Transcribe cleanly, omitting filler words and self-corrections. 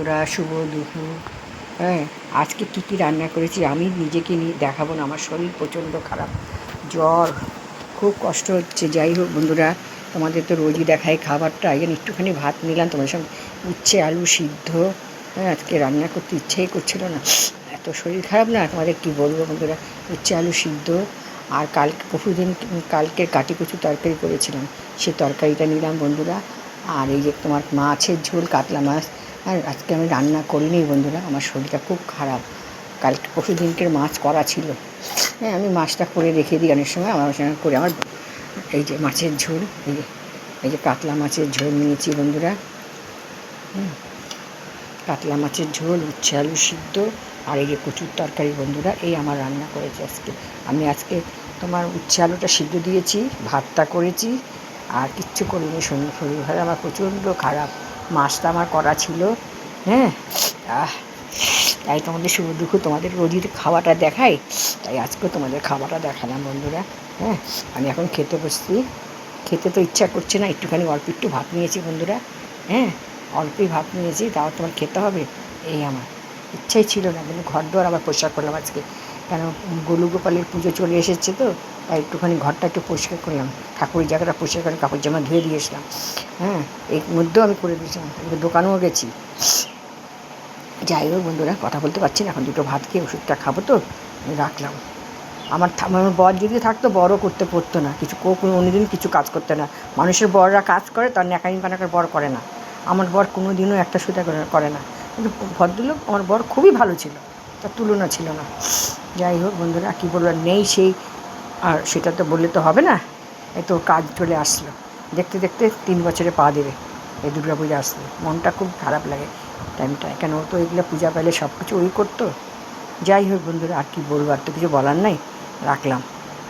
বন্ধুরা, শুভ দুপুর। হ্যাঁ, আজকে কী কী রান্না করেছি আমি নিজেকে নিয়ে দেখাবো না। আমার শরীর প্রচণ্ড খারাপ, জ্বর, খুব কষ্ট হচ্ছে। যাই হোক বন্ধুরা, তোমাদের তো রোজই দেখাই খাবারটা। এই জন্য একটুখানি ভাত নিলাম তোমাদের সঙ্গে। উচ্ছে আলু সিদ্ধ। হ্যাঁ, আজকে রান্না করতে ইচ্ছেই করছিল না, এত শরীর খারাপ না। তোমাদের কী বলবো বন্ধুরা, উচ্ছে আলু সিদ্ধ। আর কালকের কাটি কচু তরকারি করেছিলাম, সে তরকারিটা নিলাম বন্ধুরা। আর এই যে তোমার মাছের ঝোল, কাতলা মাছ। আর আজকে আমি রান্না করিনি বন্ধুরা, আমার শরীরটা খুব খারাপ। কালকে পরশুদিনকের মাছ করা ছিল। হ্যাঁ, আমি মাছটা করে রেখে দিই অনেক সময়, আমার সঙ্গে করে আমার। এই যে মাছের ঝোল, এই যে কাতলা মাছের ঝোল নিয়েছি বন্ধুরা। কাতলা মাছের ঝোল, উচ্ছে আলু সিদ্ধ, আর এই যে কচুর তরকারি বন্ধুরা, এই আমার রান্না করেছি আজকে। আমি আজকে তোমার উচ্ছে আলুটা সিদ্ধ দিয়েছি, ভাতটা করেছি, আর কিচ্ছু করিনি। শরীর ভালো, আমার প্রচণ্ড খারাপ। মাছটা আমার করা ছিল। হ্যাঁ, তাই তোমাদের শুভ দুঃখ, তোমাদের রোজই খাওয়াটা দেখাই, তাই আজকেও তোমাদের খাওয়াটা দেখালাম বন্ধুরা। হ্যাঁ, আমি এখন খেতে বসছি। খেতে তো ইচ্ছা করছে না, একটুখানি অল্প একটু ভাত নিয়েছি বন্ধুরা। হ্যাঁ, অল্পই ভাত নিয়েছি, তাও তোমার খেতে হবে। এই আমার ইচ্ছাই ছিল না, কিন্তু ঘর দোয়ার আবার পরিষ্কার করলাম আজকে। কেন, গোলু গোপালের পুজো চলে এসেছে তো, তাই একটুখানি ঘরটা একটু পরিষ্কার করলাম। ঠাকুরের জায়গাটা পরিষ্কার করে কাপড় জামা ধুয়ে দিয়েছিলাম। হ্যাঁ, এর মধ্যেও আমি করে দিয়েছিলাম, দোকানেও গেছি। যাই হোক বন্ধুরা, কথা বলতে পারছি না, এখন দুটো ভাত খেয়ে ওষুধটা খাবো তো রাখলাম। আমার বর যদি থাকতো, বরও করতে পড়তো না কিছু, কোনোদিন কিছু কাজ করতে না। মানুষের বররা কাজ করে, তার ন্যাকামি পানাকার বর করে না। আমার বর কোনো দিনও একটা সুতা করে না, কিন্তু ভদ্রলোক আমার বর খুবই ভালো ছিল, তার তুলনা ছিল না। যাই হোক বন্ধুরা, কী বলবো, নেই সেই। আর সেটা তো বললে তো হবে না। এই তো কাজ চলে আসলো, দেখতে দেখতে 3 বছরে পা দেবে। এই দুর্গা পূজা আসলো, মনটা খুব খারাপ লাগে টাইমটায়। কেন, ও তো এগুলো পূজা পেলে সব কিছু ওই করতো। যাই হোক বন্ধুরা, আর কি বলবো, আর তো কিছু বলার নাই, রাখলাম।